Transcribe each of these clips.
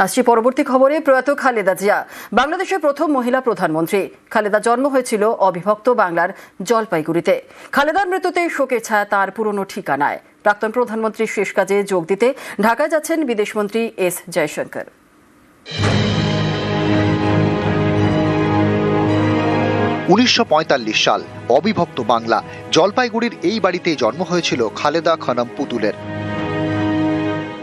আসছি পরবর্তী খবরে। প্রয়াত খালেদা জিয়া বাংলাদেশের প্রথম মহিলা প্রধানমন্ত্রী। খালেদার জন্ম হয়েছিল অবিভক্ত বাংলার জলপাইগুড়িতে। খালেদার মৃত্যুতে শোকের ছায়া তার পুরনো ঠিকানায়। প্রাক্তন প্রধানমন্ত্রীর শেষ কাজে যোগ দিতে ঢাকায় যাচ্ছেন বিদেশমন্ত্রী এস জয়শঙ্কর। 1945 সাল, অবিভক্ত বাংলা, জলপাইগুড়ির এই বাড়িতেই জন্ম হয়েছিল খালেদা খানম পুতুলের।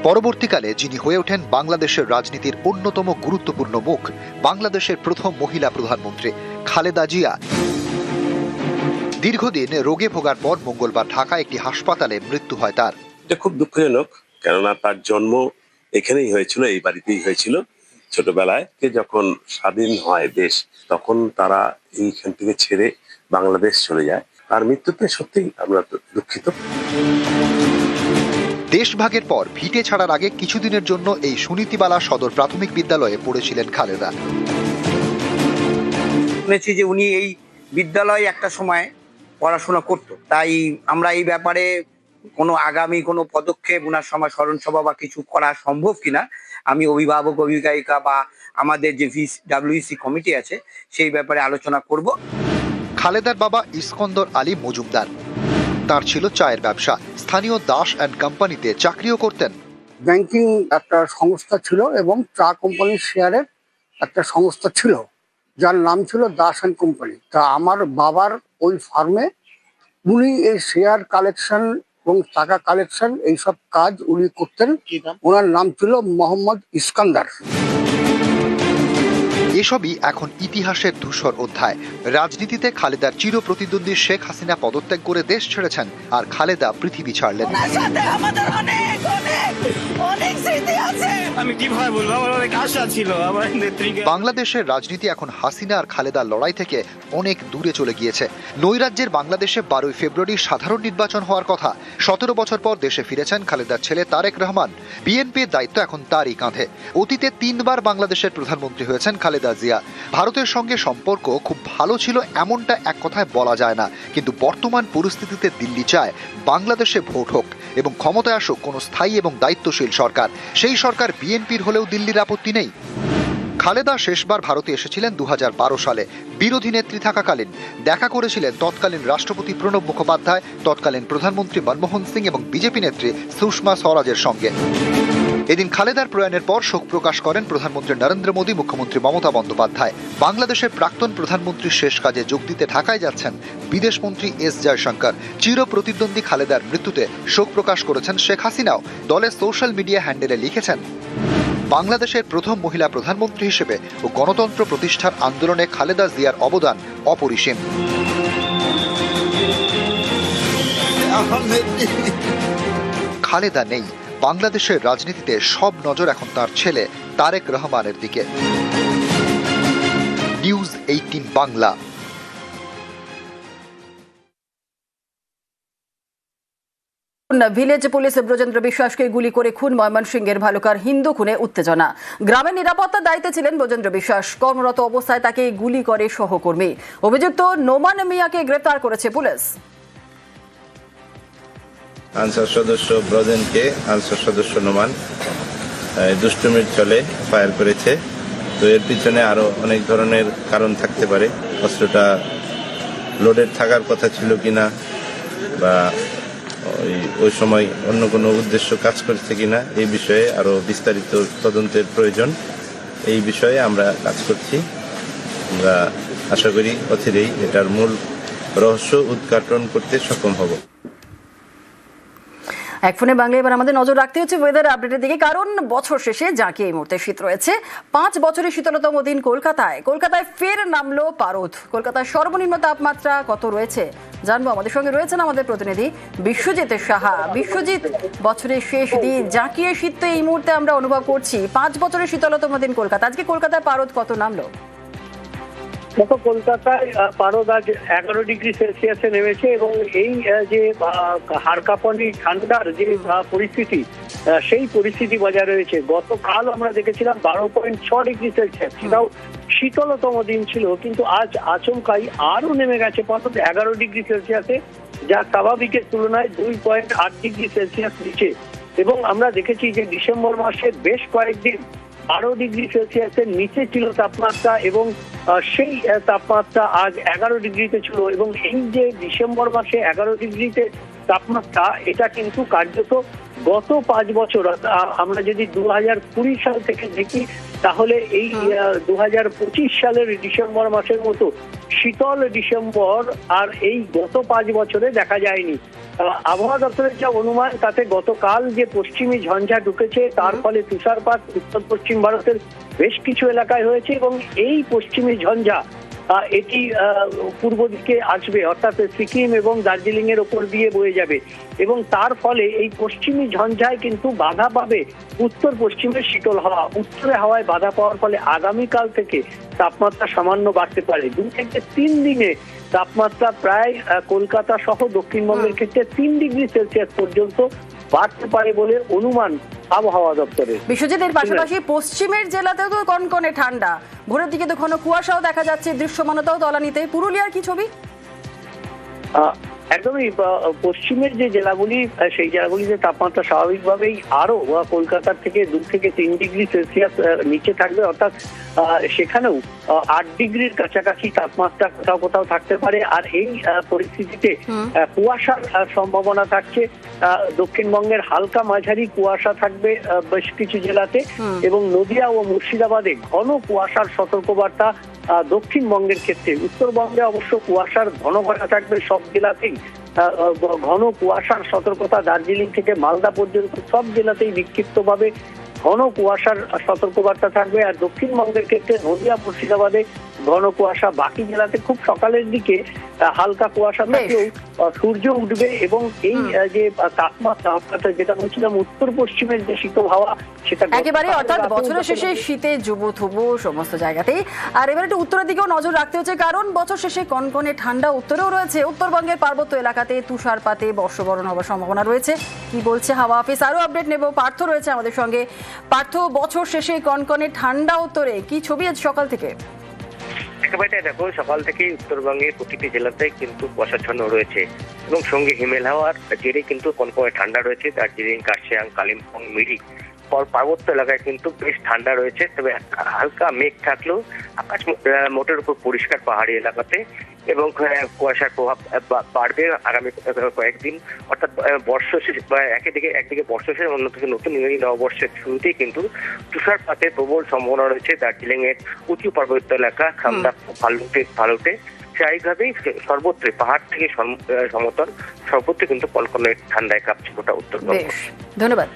পরবর্তীকালে যিনি হয়ে ওঠেন বাংলাদেশের রাজনীতির অন্যতম গুরুত্বপূর্ণ মুখ, বাংলাদেশের প্রথম মহিলা প্রধানমন্ত্রী খালেদা জিয়া। দীর্ঘদিন রোগে ভোগার পর মঙ্গলবার ঢাকা একটি হাসপাতালে মৃত্যু হয় তার। এটা খুব দুঃখজনক, কেননা তার জন্ম এখানেই হয়েছিল, এই বাড়িতেই হয়েছিল। ছোটবেলায় যখন স্বাধীন হয় দেশ, তখন তারা এইখান থেকে ছেড়ে বাংলাদেশ চলে যায়। তার মৃত্যুতে সত্যিই আমরা দুঃখিত। দেশভাগের পর ভিটে ছাড়ার আগে কিছুদিনের জন্য এই সুনীতিবালা সদর প্রাথমিক বিদ্যালয়ে পড়েছিলেন খালেদা। শুনেছি যে উনি এই বিদ্যালয়ে একটা সময় পড়াশোনা করত, তাই আমরা এই ব্যাপারে আগামী কোনো পদক্ষেপ, উনার সময় স্মরণ সভা বা কিছু করা সম্ভব কিনা আমি অভিভাবক অভিভাবিকা বা আমাদের যে WEC কমিটি আছে সেই ব্যাপারে আলোচনা করব। খালেদার বাবা ইস্কন্দর আলী মজুমদার। তার ছিল চায়ের ব্যবসা। স্থানীয় দাস অ্যান্ড কোম্পানিতে চাকরিও করতেন। ব্যাংকিং একটা সংস্থা ছিল এবং চা কোম্পানির শেয়ারের একটা সংস্থা ছিল যার নাম ছিল দাস অ্যান্ড কোম্পানি। তা আমার বাবার ওই ফার্মে উনি এই শেয়ার কালেকশন এবং টাকা কালেকশন এইসব কাজ উনি করতেন। ওনার নাম ছিল মোহাম্মদ ইস্কান্দার। এসবই এখন ইতিহাসের ধূসর অধ্যায়। রাজনীতিতে খালেদার চির প্রতিদ্বন্দ্বী শেখ হাসিনা পদত্যাগ করে দেশ ছেড়েছেন, আর খালেদা পৃথিবী ছাড়লেন। বাংলাদেশের রাজনীতি এখন হাসিনা আর খালেদার লড়াই থেকে অনেক দূরে চলে গিয়েছে। নৈরাজ্যের বাংলাদেশে 12 ফেব্রুয়ারি সাধারণ নির্বাচন হওয়ার কথা। 17 বছর পর দেশে ফিরেছেন খালেদার ছেলে তারেক রহমান। বিএনপির দায়িত্ব এখন তারই কাঁধে। অতীতে 3 বার বাংলাদেশের প্রধানমন্ত্রী হয়েছেন খালেদা জিয়া। ভারতের সঙ্গে সম্পর্ক খুব ভালো ছিল এমনটা এক কথায় বলা যায় না, কিন্তু বর্তমান পরিস্থিতিতে দিল্লি চায় বাংলাদেশে ভোট হোক এবং ক্ষমতায় আসুক কোনো স্থায়ী এবং দায়িত্বশীল সরকার। সেই সরকার বিএনপির হলেও দিল্লির আপত্তি নেই। খালেদা শেষবার ভারতে এসেছিলেন 2012 সালে। বিরোধী নেত্রী থাকাকালীন দেখা করেছিলেন তৎকালীন রাষ্ট্রপতি প্রণব মুখোপাধ্যায়, তৎকালীন প্রধানমন্ত্রী মনমোহন সিং এবং বিজেপি নেত্রী সুষমা স্বরাজের সঙ্গে। এদিন খালেদার প্রয়াণের পর শোক প্রকাশ করেন প্রধানমন্ত্রী নরেন্দ্র মোদী, মুখ্যমন্ত্রী মমতা বন্দ্যোপাধ্যায়। বাংলাদেশের প্রাক্তন প্রধানমন্ত্রীর শেষ কাজে যোগ দিতে ঢাকায় যাচ্ছেন বিদেশমন্ত্রী এস জয়শঙ্কর। চির প্রতিদ্বন্দ্বী খালেদার মৃত্যুতে শোক প্রকাশ করেছেন শেখ হাসিনাও। দলের সোশ্যাল মিডিয়া হ্যান্ডেলে লিখেছেন, বাংলাদেশের প্রথম মহিলা প্রধানমন্ত্রী হিসেবে ও গণতন্ত্র প্রতিষ্ঠার আন্দোলনে খালেদা জিয়ার অবদান অপরিসীম। খালেদা নেই, বাংলাদেশের রাজনীতিতে সব নজর এখন তার ছেলে তারেক রহমানের দিকে। News 18 Bangla. Village police Brajendra বিশ্বাসকে গুলি করে খুন। ময়মনসিংহের ভালুকার হিন্দু খুনে উত্তেজনা। গ্রামের নিরাপত্তার দায়িত্বে ছিলেন ব্রজেন্দ্র বিশ্বাস। কর্মরত অবস্থায় তাকে গুলি করে সহকর্মী। অভিযুক্ত নোমান মিয়াকে গ্রেফতার করেছে পুলিশ। আনসার সদস্য ব্রজেনকে আনসার সদস্য নোমান দুষ্টুমির চলে ফায়ার করেছে। তো এর পিছনে আরো অনেক ধরনের কারণ থাকতে পারে। অস্ত্রটা লোডেড থাকার কথা ছিল কিনা বা ওই সময় অন্য কোনো উদ্দেশ্য কাজ করছে কিনা এই বিষয়ে আরো বিস্তারিত তদন্তের প্রয়োজন। এই বিষয়ে আমরা কাজ করছি। আমরা আশা করি অচিরেই এটার মূল রহস্য উদ্ঘাটন করতে সক্ষম হব। এক ফোনে বাংলা এবার আমাদের নজর রাখতে হচ্ছে ওয়েদার আপডেটের দিকে, কারণ বছর শেষে যাকে এই মুহূর্তে শীত রয়েছে। 5 বছরের শীতলতম দিন কলকাতায় ফের নামলো পারদ। কলকাতার সর্বনিম্ন তাপমাত্রা কত রয়েছে জানবো। আমাদের সঙ্গে রয়েছেন আমাদের প্রতিনিধি বিশ্বজিৎ সাহা। বিশ্বজিৎ, বছরের শেষ দিন জাঁকিয়ে শীত তো এই মুহূর্তে আমরা অনুভব করছি। 5 বছরের শীতলতম দিন কলকাতা। আজকে কলকাতায় পারদ কত নামলো? দেখো, কলকাতায় পারদ আজ 11 ডিগ্রি সেলসিয়াসে নেমেছে এবং এই যে হাড়কাঁপানি ঠান্ডার যে পরিস্থিতি, সেই পরিস্থিতি বজায় রয়েছে। গতকাল আমরা দেখেছিলাম 12.6 ডিগ্রি সেলসিয়াস, সেটাও শীতলতম দিন ছিল, কিন্তু আজ আচমকাই আরো নেমে গেছে পারদ 11 ডিগ্রি সেলসিয়াসে, যা স্বাভাবিকের তুলনায় 2.8 ডিগ্রি সেলসিয়াস নিচে। এবং আমরা দেখেছি যে ডিসেম্বর মাসের বেশ কয়েকদিন 12 ডিগ্রি সেলসিয়াসের নিচে ছিল তাপমাত্রা এবং সেই তাপমাত্রা আজ 11 ডিগ্রিতে ছিল। এবং এই যে ডিসেম্বর মাসে 11 ডিগ্রিতে তাপমাত্রা, এটা কিন্তু কার্যত গত 5 বছর, আমরা যদি 2020 সাল থেকে দেখি তাহলে এই 2025 সালের ডিসেম্বর মাসের মতো শীতল ডিসেম্বর আর এই গত 5 বছরে দেখা যায়নি। আবহাওয়া দপ্তরের যা অনুমান, তাতে গতকাল যে পশ্চিমী ঝঞ্ঝা ঢুকেছে তার ফলে তুষারপাত উত্তর পশ্চিম ভারতের বেশ কিছু এলাকায় হয়েছে এবং এই পশ্চিমী ঝঞ্ঝা এটি পূর্ব দিকে আসবে, অর্থাৎ সিকিম এবং দার্জিলিং এর ওপর দিয়ে বয়ে যাবে এবং তার ফলে এই পশ্চিমী ঝঞ্ঝায় কিন্তু বাধা পাবে উত্তর পশ্চিমের শীতল হাওয়া। উত্তরে হাওয়ায় বাধা পাওয়ার ফলে আগামীকাল থেকে তাপমাত্রা সামান্য বাড়তে পারে। 2 থেকে 3 দিনে তাপমাত্রা প্রায় কলকাতা সহ দক্ষিণবঙ্গের ক্ষেত্রে 3 ডিগ্রি সেলসিয়াস পর্যন্ত বাড়তে পারে বলে অনুমান আবহাওয়া দপ্তরের। বিশ্বজিৎ, এর পাশাপাশি পশ্চিমের জেলাতেও তো কনকনে ঠান্ডা, ভোরের দিকে তো ঘন কুয়াশাও দেখা যাচ্ছে, দৃশ্যমানতাও তলানিতে। পুরুলিয়ার কি ছবি? একদমই, পশ্চিমের যে জেলাগুলি, সেই জেলাগুলিতে তাপমাত্রা স্বাভাবিকভাবেই আরো কলকাতার থেকে 2 থেকে 3 ডিগ্রি সেলসিয়াস নিচে থাকবে, অর্থাৎ সেখানেও 8 ডিগ্রির কাছাকাছি তাপমাত্রা কোথাও কোথাও থাকতে পারে। আর এই পরিস্থিতিতে কুয়াশার সম্ভাবনা থাকছে। দক্ষিণবঙ্গের হালকা মাঝারি কুয়াশা থাকবে বেশ কিছু জেলাতে এবং নদিয়া ও মুর্শিদাবাদে ঘন কুয়াশার সতর্কবার্তা দক্ষিণবঙ্গের ক্ষেত্রে। উত্তরবঙ্গে অবশ্য কুয়াশার ঘনঘটা থাকবে সব জেলাতেই। ঘন কুয়াশার সতর্কতা দার্জিলিং থেকে মালদা পর্যন্ত সব জেলাতেই বিক্ষিপ্তভাবে ঘন কুয়াশার সতর্কবার্তা থাকবে। আর দক্ষিণবঙ্গের ক্ষেত্রে নদিয়া মুর্শিদাবাদে ঘন কুয়াশা, বাকি জেলাতে খুব সকালের দিকে হালকা কুয়াশা থাকলেও সূর্য উঠবে এবং এই যে তাপমাত্রা, অর্থাৎ যেটা বলছিলাম উত্তর পশ্চিমের যে শীতল হাওয়া, সেটা একেবারে, অর্থাৎ বছরের শেষে শীতে জুবুথুবু সমস্ত জায়গাতেই। আর এবার একটু উত্তরের দিকেও নজর রাখতে হচ্ছে, কারণ বছর শেষে কনকনে ঠান্ডা উত্তরেও রয়েছে। উত্তরবঙ্গের পার্বত্য এলাকাতে তুষারপাতে বর্ষবরণ হওয়ার সম্ভাবনা রয়েছে। কি বলছে হাওয়া অফিস, আরো আপডেট নেব। পার্থ রয়েছে আমাদের সঙ্গে। পার্থ, বছর শেষে কনকনে ঠান্ডা উত্তরে, কি ছবি আজ সকাল থেকে? একেবারে দেখো, সকাল থেকেই উত্তরবঙ্গের প্রতিটি জেলাতে কিন্তু কুয়াশাচ্ছন্ন রয়েছে এবং সঙ্গে হিমেল হাওয়ার জেরে কিন্তু কনকনে ঠান্ডা রয়েছে। দার্জিলিং, কার্শিয়াং, কালিম্পং, মিরিক পার্বত্য এলাকায় কিন্তু বেশ ঠান্ডা রয়েছে। তবে হালকা মেঘ থাকলেও আকাশ মোটের উপর পরিষ্কার পাহাড়ি এলাকাতে এবং কুয়াশার প্রভাব বাড়বে আগামী কয়েকদিন, অর্থাৎ বর্ষ শেষ, একদিকে বর্ষ শেষ, অন্যদিকে নতুন ইংরেজি নববর্ষের শুরুতেই কিন্তু তুষারপাতের প্রবল সম্ভাবনা রয়েছে দার্জিলিং এর উঁচু পার্বত্য এলাকা, খামদা, ফালুটে। স্বাভাবিকভাবেই সর্বত্র পাহাড় থেকে সমতল সর্বত্র কিন্তু কনকনে ঠান্ডায় কাঁপছে গোটা উত্তরবঙ্গ। ধন্যবাদ।